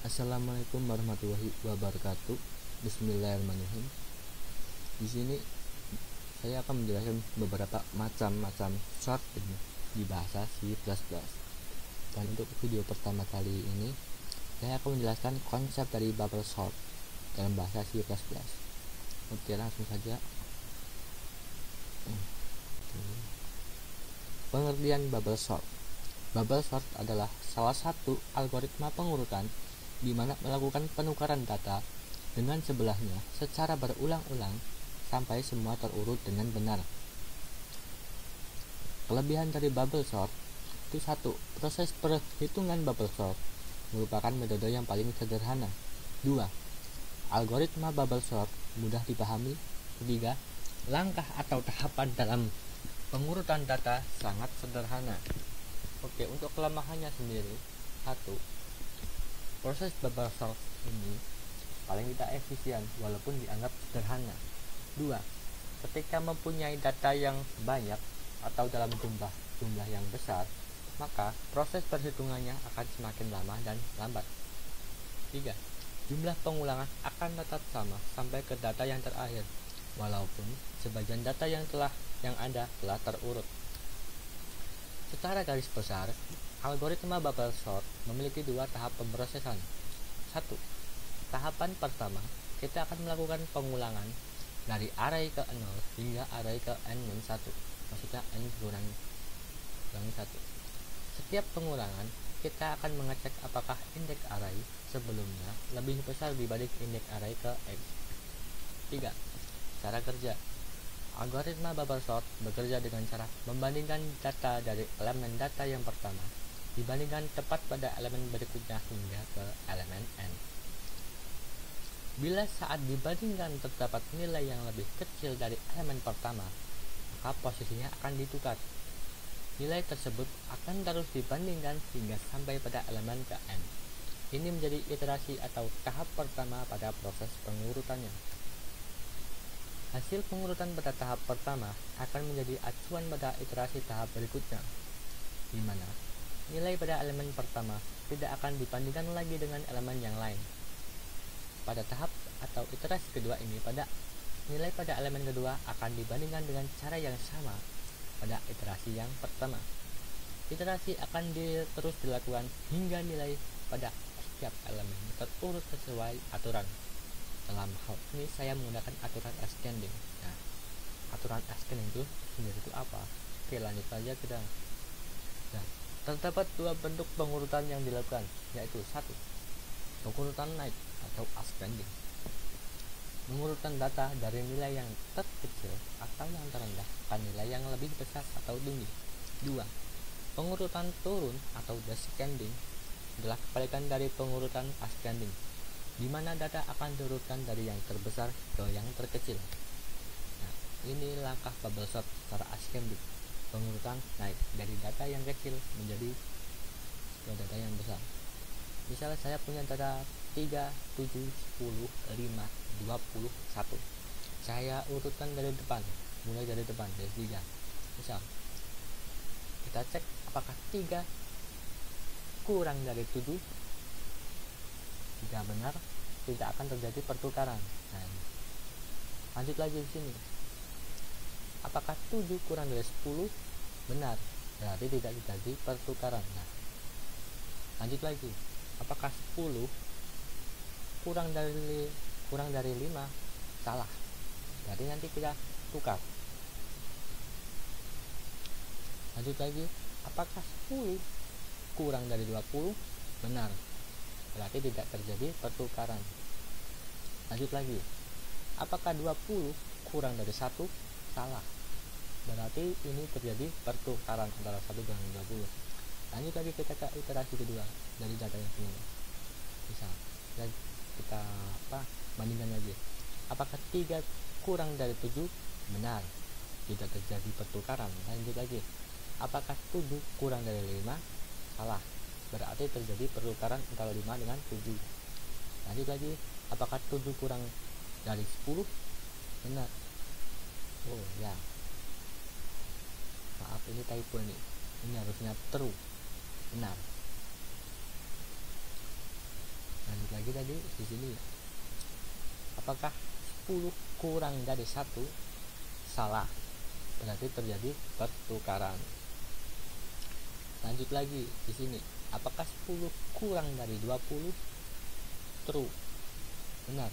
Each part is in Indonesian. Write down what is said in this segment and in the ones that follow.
Assalamualaikum warahmatullahi wabarakatuh. Bismillahirrahmanirrahim. Di sini saya akan menjelaskan beberapa macam-macam short ini di bahasa C++. Dan untuk video pertama kali ini, saya akan menjelaskan konsep dari bubble sort dalam bahasa C++. Oke, langsung saja. Pengertian bubble sort. Bubble sort adalah salah satu algoritma pengurutan di mana melakukan penukaran data dengan sebelahnya secara berulang-ulang sampai semua terurut dengan benar. Kelebihan dari bubble sort itu: 1. Proses perhitungan bubble sort merupakan metode yang paling sederhana. 2. Algoritma bubble sort mudah dipahami. 3. Langkah atau tahapan dalam pengurutan data sangat sederhana. Oke, untuk kelemahannya sendiri: 1. Proses bubble sort ini paling tidak efisien walaupun dianggap sederhana. 2. Ketika mempunyai data yang banyak atau dalam jumlah yang besar, maka proses perhitungannya akan semakin lama dan lambat. 3. Jumlah pengulangan akan tetap sama sampai ke data yang terakhir, walaupun sebagian data yang ada telah terurut. Secara garis besar, algoritma bubble sort memiliki dua tahap pemrosesan. 1. Tahapan pertama, kita akan melakukan pengulangan dari array ke 0 hingga array ke n-1, maksudnya n kurangi 1. Setiap pengulangan, kita akan mengecek apakah indeks array sebelumnya lebih besar dibanding indeks array ke x. 3. Cara kerja. Algoritma bubble sort bekerja dengan cara membandingkan data dari elemen data yang pertama dibandingkan tepat pada elemen berikutnya hingga ke elemen n. Bila saat dibandingkan terdapat nilai yang lebih kecil dari elemen pertama, maka posisinya akan ditukar. Nilai tersebut akan terus dibandingkan hingga sampai pada elemen ke n. Ini menjadi iterasi atau tahap pertama pada proses pengurutannya. Hasil pengurutan pada tahap pertama akan menjadi acuan pada iterasi tahap berikutnya, di mana nilai pada elemen pertama tidak akan dibandingkan lagi dengan elemen yang lain. Pada tahap atau iterasi kedua ini, nilai pada elemen kedua akan dibandingkan dengan cara yang sama pada iterasi yang pertama. Iterasi akan terus dilakukan hingga nilai pada setiap elemen terurut sesuai aturan. Dalam hal ini saya menggunakan aturan ascending. Nah, aturan ascending itu sendiri itu apa? Oke, lanjut saja kita. Nah, terdapat dua bentuk pengurutan yang dilakukan, yaitu 1. Pengurutan naik atau ascending, mengurutan data dari nilai yang terkecil atau yang terendah ke nilai yang lebih besar atau tinggi. 2. Pengurutan turun atau descending adalah kebalikan dari pengurutan ascending, di mana data akan diurutkan dari yang terbesar ke yang terkecil. Nah, ini langkah bubble sort secara ascending, pengurutan naik dari data yang kecil menjadi ke data yang besar. Misalnya saya punya data 3, 7, 10, 5, 20, 1. Saya urutkan dari depan, mulai dari depan, dari 3. Misal, kita cek apakah 3 kurang dari 7. Jika benar, tidak akan terjadi pertukaran. Nah, lanjut lagi di sini. Apakah 7 kurang dari 10? Benar, berarti tidak terjadi pertukaran. Nah, lanjut lagi. Apakah 10 kurang dari 5? Salah. Berarti nanti kita tukar. Lanjut lagi. Apakah 10 kurang dari 20? Benar, berarti tidak terjadi pertukaran. Lanjut lagi. Apakah 20 kurang dari 1? Salah. Berarti ini terjadi pertukaran antara 1 dengan 20. Lanjut lagi kita ke iterasi kedua dari data yang ini. Misal, kita bandingkan lagi. Apakah 3 kurang dari 7? Benar, tidak terjadi pertukaran. Lanjut lagi. Apakah 7 kurang dari 5? Salah. Berarti terjadi pertukaran antara 5 dengan 7. Lanjut lagi. Apakah 7 kurang dari 10? Benar. Oh ya, maaf, ini typo nih. Ini harusnya true. Benar. lagi tadi di sini ya. Apakah 10 kurang dari 1? Salah, berarti terjadi pertukaran. Lanjut lagi di sini. Apakah 10 kurang dari 20? True, benar,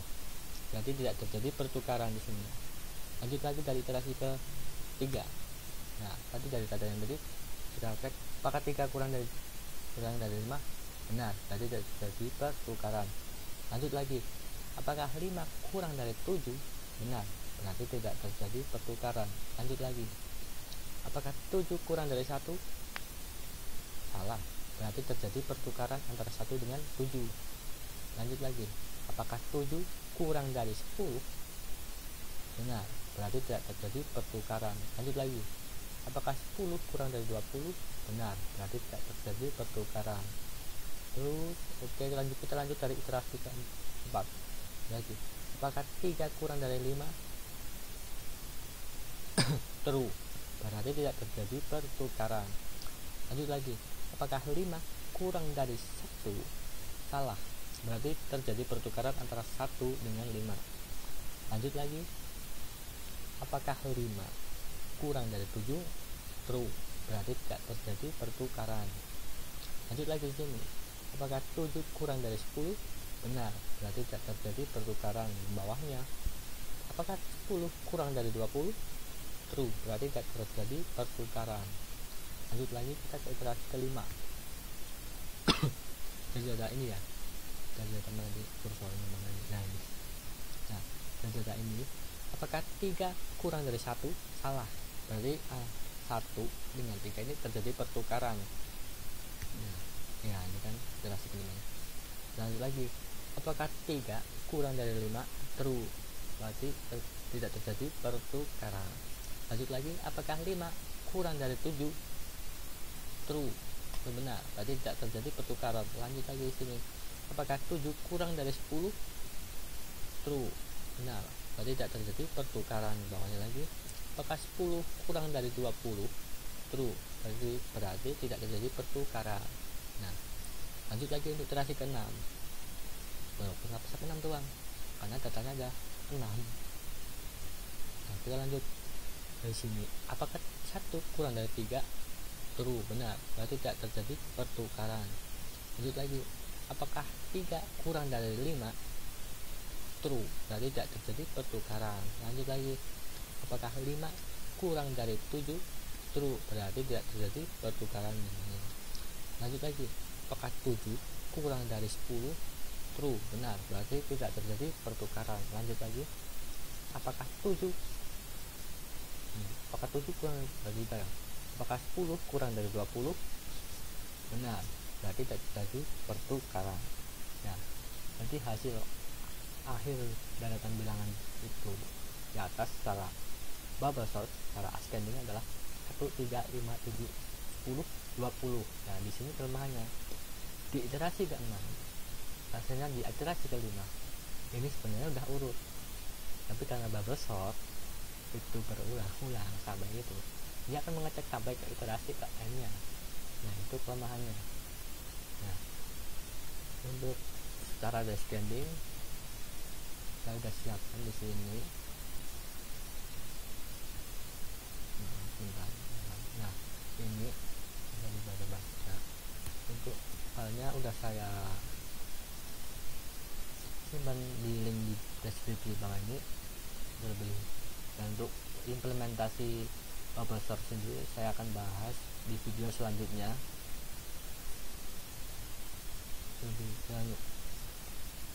berarti tidak terjadi pertukaran di sini. Lanjut lagi dari iterasi ke 3. Nah, tadi dari kata yang tadi kita cek apakah 3 kurang dari 5? Benar, berarti tidak terjadi pertukaran. Lanjut lagi, apakah 5 kurang dari 7? Benar, berarti tidak terjadi pertukaran. Lanjut lagi, apakah 7 kurang dari 1? Salah, berarti terjadi pertukaran antara 1 dengan 7. Lanjut lagi, apakah 7 kurang dari 10? Benar, berarti tidak terjadi pertukaran. Lanjut lagi, apakah 10 kurang dari 20? Benar, berarti tidak terjadi pertukaran. Terus oke, kita lanjut dari iterasi keempat lagi. Apakah 3 kurang dari 5? True, berarti tidak terjadi pertukaran. Lanjut lagi, apakah 5 kurang dari 1? Salah, berarti terjadi pertukaran antara 1 dengan 5. Lanjut lagi, apakah 5 kurang dari 7? True, berarti tidak terjadi pertukaran. Lanjut lagi di sini, apakah 7 kurang dari 10? Benar, berarti tidak terjadi pertukaran. Bawahnya, apakah 10 kurang dari 20? True, berarti tidak terjadi pertukaran. Lanjut lagi kita ke iterasi kelima. Jadi ada ini ya, dari data mana di kursornya mana ini. Nah, dari data ini, apakah 3 kurang dari 1? Salah, berarti 1 dengan 3 ini terjadi pertukaran. Nah, ya ini kan iterasi kelima. Lanjut lagi, apakah 3 kurang dari 5? True, berarti tidak terjadi pertukaran. Lanjut lagi, apakah 5 kurang dari 7? True, benar, berarti tidak terjadi pertukaran. Lanjut lagi di sini, apakah 7 kurang dari 10? True, benar, berarti tidak terjadi pertukaran. Bawahnya lagi, apakah 10 kurang dari 20? True, berarti tidak terjadi pertukaran. Nah, lanjut lagi untuk iterasi ke-6. Kenapa sampai 6 doang? Karena datanya ada 6. Nah, kita lanjut dari sini, apakah 1 kurang dari 3? True, benar, berarti tidak terjadi pertukaran. Lanjut lagi, apakah 3 kurang dari 5? True, berarti tidak terjadi pertukaran. Lanjut lagi, apakah 5 kurang dari 7? True, berarti tidak terjadi pertukaran. Lanjut lagi, apakah 7 kurang dari 10? True, benar, berarti tidak terjadi pertukaran. Lanjut lagi, apakah 7 kurang dari 3? Apakah 10 kurang dari 20? Benar, berarti tidak terjadi pertukaran. Nah, nanti hasil akhir daratan bilangan itu di atas secara bubble sort, secara ascending adalah 1, 3, 5, 7, 10, 20. Nah, di sini kelemahannya di iterasi ke-6, hasilnya di iterasi ke-5 ini sebenarnya udah urut, tapi karena bubble sort itu berulang-ulang sampai itu, dia akan mengecek sampai ke iterasi ke n nya. Nah, itu kelemahannya. Nah, untuk secara descending saya udah siapkan di sini. Nah, ini bisa dibaca. Untuk halnya udah saya simpan di link di deskripsi bawah ini lebih. Dan untuk implementasi bubble sort sendiri saya akan bahas di video selanjutnya. Dan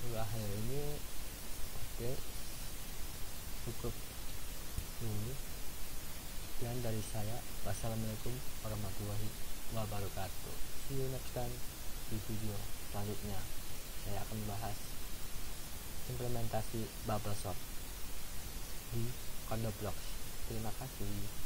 untuk akhir ini oke, cukup dulu. Sekian dari saya. Wassalamualaikum warahmatullahi wabarakatuh. See you next time di video selanjutnya. Saya akan membahas implementasi bubble sort di Codeblocks. Terima kasih.